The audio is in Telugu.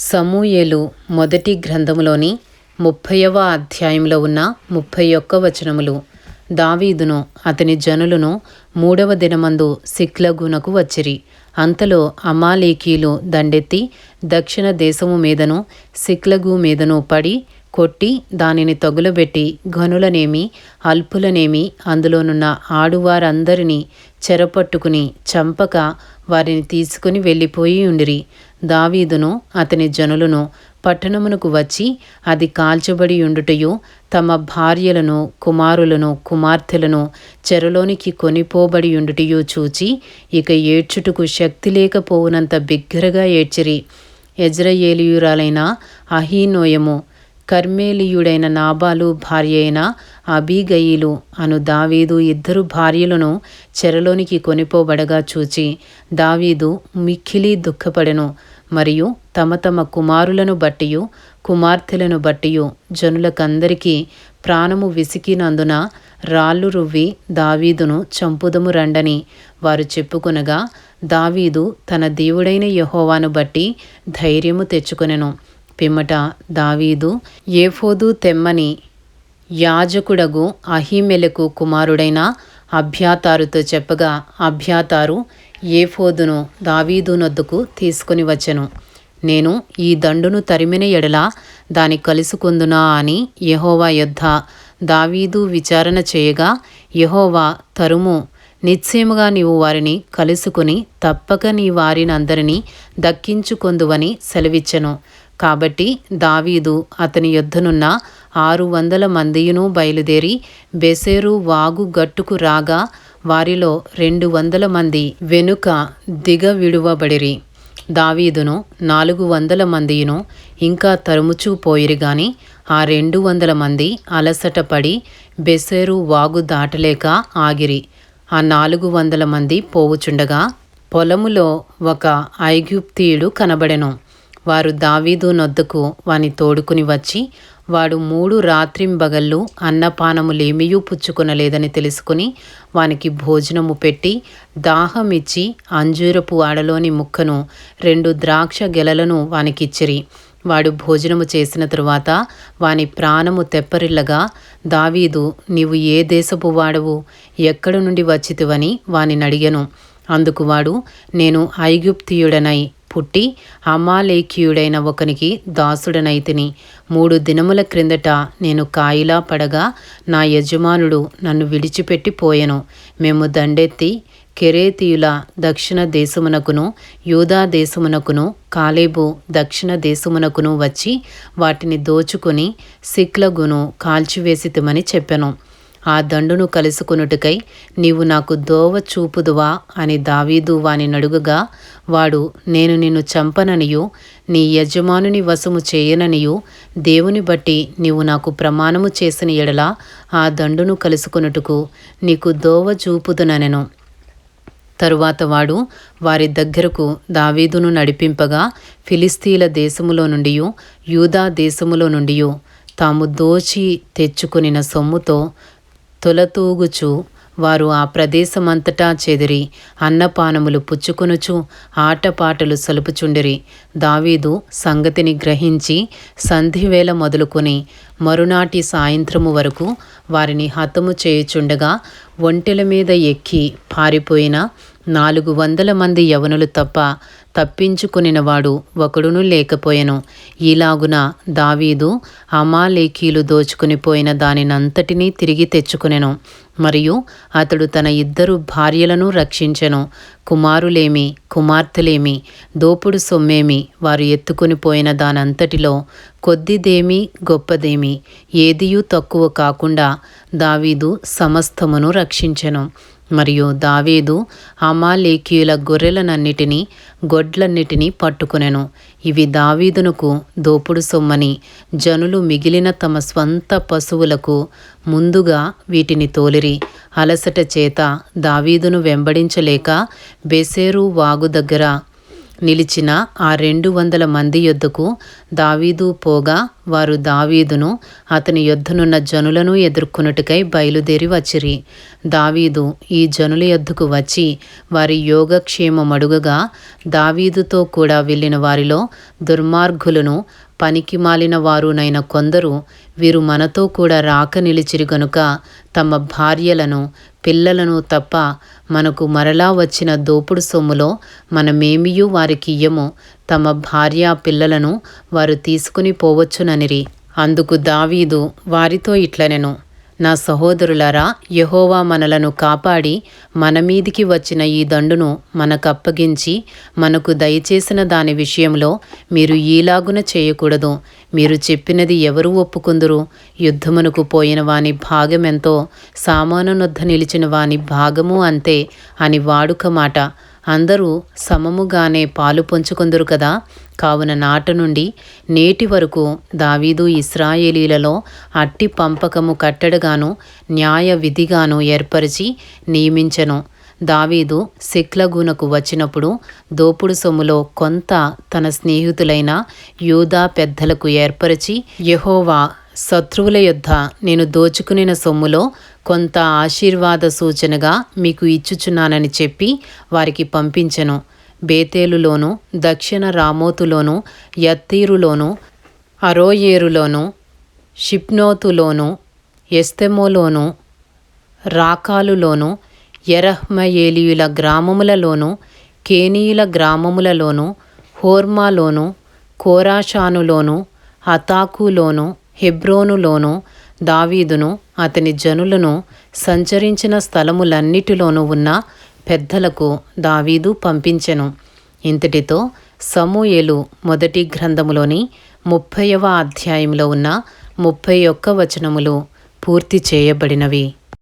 సమూయేలు మొదటి గ్రంథములోని 30వ అధ్యాయంలో ఉన్న 31 వచనములు. దావీదును అతని జనులను 3వ దినమందు సిక్లగునకు వచ్చిరి. అంతలో అమాలేకీయులు దండెత్తి దక్షిణ దేశము మీదను సిక్లగు మీదను పడి కొట్టి దానిని తగులబెట్టి ఘనులనేమి అల్పులనేమి అందులోనున్న ఆడువారందరినీ చెరపట్టుకుని చంపక వారిని తీసుకుని వెళ్ళిపోయి ఉండిరి. దావీదును అతని జనులను పట్టణమునకు వచ్చి అది కాల్చబడి ఉండుటయు తమ భార్యలను కుమారులను కుమార్తెలను చెరలోనికి కొనిపోబడి ఉండుటయు చూచి ఇక ఏడ్చుటకు శక్తి లేకపోవునంత బిగ్గరగా ఏడ్చిరి. యెజ్రెయేలీయురాలైన అహీనోయము, కర్మేలీయుడైన నాబాలు భార్య అయిన అబీగయీలు అను దావీదు ఇద్దరు భార్యలను చెరలోనికి కొనిపోబడగా చూచి దావీదు మిక్కిలి దుఃఖపడెను. మరియు తమ తమ కుమారులను బట్టియు కుమార్తెలను బట్టియు జనులకందరికీ ప్రాణము విసికినందున రాళ్ళు రువ్వి దావీదును చంపుదము రండని వారు చెప్పుకొనగా దావీదు తన దేవుడైన యెహోవాను బట్టి ధైర్యము తెచ్చుకొనెను. పిమ్మట దావీదు ఏఫోదు తెమ్మని యాజకుడగు అహీమెలెకు కుమారుడైన అబ్యాతారుతో చెప్పగా అబ్యాతారు ఏఫోదును దావీదునొద్దకు తీసుకుని వచ్చెను. నేను ఈ దండును తరిమిన ఎడల దాని కలుసుకొందునా అని యెహోవా యొద్ద దావీదు విచారణ చేయగా యెహోవా తరుము, నిశ్చయముగా నీవు వారిని కలుసుకుని తప్పక నీ వారినందరినీ దక్కించుకొందువని సెలవిచ్చెను. కాబట్టి దావీదు అతని యొద్దనున్న 600 మందియును బయలుదేరి బెసేరు వాగు గట్టుకు రాగా వారిలో 200 మంది వెనుక దిగవిడువబడిరి. దావీదును 400 మందియును ఇంకా తరుముచూ పోయిరి గాని ఆ 200 మంది అలసట పడి బెసేరు వాగు దాటలేక ఆగిరి. ఆ 400 మంది పోవుచుండగా పొలములో ఒక ఐగుప్తీయుడు కనబడెను. వారు దావీదు నొద్దకు వాని తోడుకుని వచ్చి వాడు 3 రాత్రింబగళ్ళు అన్నపానములేమియూ పుచ్చుకొనలేదని తెలుసుకుని వానికి భోజనము పెట్టి దాహమిచ్చి అంజూరపు ఆడలోని ముక్కను 2 ద్రాక్ష గెలలను వానికిచ్చిరి. వాడు భోజనము చేసిన తరువాత వాని ప్రాణము తెప్పరిల్లగా దావీదు, నీవు ఏ దేశపు వాడవు, ఎక్కడి నుండి వచ్చితివని వానినడిగెను. అందుకు వాడు, నేను ఐగుప్తీయుడనై పుట్టి అమాలేకీయుడైన ఒకనికి దాసుడనైతిని. 3 దినముల క్రిందట నేను కాయిలా పడగా నా యజమానుడు నన్ను విడిచిపెట్టి పోయెను. మేము దండెత్తి కెరేతీయుల దక్షిణ దేశమునకును యూదా దేశమునకును కాలేబు దక్షిణ దేశమునకును వచ్చి వాటిని దోచుకుని సిక్లగును కాల్చివేసితిమని చెప్పెను. ఆ దండును కలుసుకొనుటకై నీవు నాకు దోవ చూపుదువా అని దావీదు వాని నడుగగా వాడు, నేను నిన్ను చంపననియు నీ యజమానుని వశము చేయననియు దేవుని బట్టి నీవు నాకు ప్రమాణము చేసిన ఎడల ఆ దండును కలుసుకొనుటకు నీకు దోవ చూపుదుననెను. తరువాత వాడు వారి దగ్గరకు దావీదును నడిపింపగా ఫిలిస్తీయుల దేశములో నుండియు యూదా దేశములో నుండియు తాము దోచి తెచ్చుకొనిన సొమ్ముతో తొలతూగుచు వారు ఆ ప్రదేశమంతటా చెదిరి అన్నపానములు పుచ్చుకొనుచు ఆటపాటలు సలుపుచుండిరి. దావీదు సంగతిని గ్రహించి సంధివేళ మొదలుకొని మరునాటి సాయంత్రము వరకు వారిని హతము చేయుచుండగా ఒంటెల మీద ఎక్కి పారిపోయిన 400 మంది యవనులు తప్ప తప్పించుకొనినవాడు ఒకడును లేకపోయెను. ఈలాగున దావీదు అమాలేకీయులు దోచుకుని పోయిన దానినంతటినీ తిరిగి తెచ్చుకొనెను. మరియు అతడు తన 2 భార్యలను రక్షించెను. కుమారులేమి కుమార్తెలేమి దోపుడు సొమ్మేమి వారు ఎత్తుకొని పోయిన దానంతటిలో కొద్దిదేమి గొప్పదేమి ఏదియూ తక్కువ కాకుండా దావీదు సమస్తమును రక్షించెను. మరియు దావీదు అమాలేకీయుల గొర్రెలనన్నిటినీ గొడ్లన్నిటినీ పట్టుకొనెను. ఇవి దావీదునకు దోపుడు సొమ్మని జనులు మిగిలిన తమ స్వంత పశువులకు ముందుగా వీటిని తోలిరి. అలసట చేత దావీదును వెంబడించలేక బెసేరు వాగు దగ్గర నిలిచిన ఆ 200 మంది యొద్దకు దావీదు పోగా వారు దావీదును అతని యొద్దనున్న జనులను ఎదుర్కొనుటకై బయలుదేరి వచ్చిరి. దావీదు ఈ జనుల యొద్దకు వచ్చి వారి యోగక్షేమమడుగగా దావీదుతో కూడా వెళ్ళిన వారిలో దుర్మార్గులను పనికిమాలిన వారునైన కొందరు వీరు మనతో కూడా రాక నిలిచిరి గనుక తమ భార్యలను పిల్లలను తప్ప మనకు మరలా వచ్చిన దోపుడు సొమ్ములో మనమేమియూ వారికియ్యము, తమ భార్య పిల్లలను వారు తీసుకుని పోవచ్చుననిరి. అందుకు దావీదు వారితో ఇట్లనెను, నా సహోదరులారా, యెహోవా మనలను కాపాడి మన మీదికి వచ్చిన ఈ దండును మనకప్పగించి మనకు దయచేసిన దాని విషయంలో మీరు ఈలాగున చేయకూడదు. మీరు చెప్పినది ఎవరు ఒప్పుకుందురు? యుద్ధమునకు పోయిన వాని భాగమెంతో సామానునొద్ద నిలిచిన వాని భాగము అంతే అని వాడుక మాట. అందరూ సమముగానే పాలు పంచుకొందురు కదా. కావున నాటి నుండి నేటి వరకు దావీదు ఇశ్రాయేలీలలో అట్టి పంపకము కట్టడగాను న్యాయ విధిగాను ఏర్పరిచి నియమించెను. దావీదు సిక్లగునకు వచ్చినప్పుడు దోపుడు సొమ్ములో కొంత తన స్నేహితులైన యూదా పెద్దలకు ఏర్పరిచి, యెహోవా శత్రువుల యొద్ద నేను దోచుకునిన సొమ్ములో కొంత ఆశీర్వాద సూచనగా మీకు ఇచ్చుచున్నానని చెప్పి వారికి పంపించెను. బేతేలులోను దక్షిణ రామోతులోను యత్తీరులోను అరోయేరులోను షిప్నోతులోను ఎస్తెమోలోను రాకాలులోను యెరహ్మయేలీయుల గ్రామములలోను కేనీయుల గ్రామములలోను హోర్మాలోను కోరాషానులోను హతాకులోను హెబ్రోనులోను దావీదును అతని జనులను సంచరించిన స్థలములన్నిటిలోనూ ఉన్న పెద్దలకు దావీదు పంపించెను. ఇంతటితో సమూయేలు మొదటి గ్రంథములోని 30వ అధ్యాయంలో ఉన్న 31 వచనములు పూర్తి చేయబడినవి.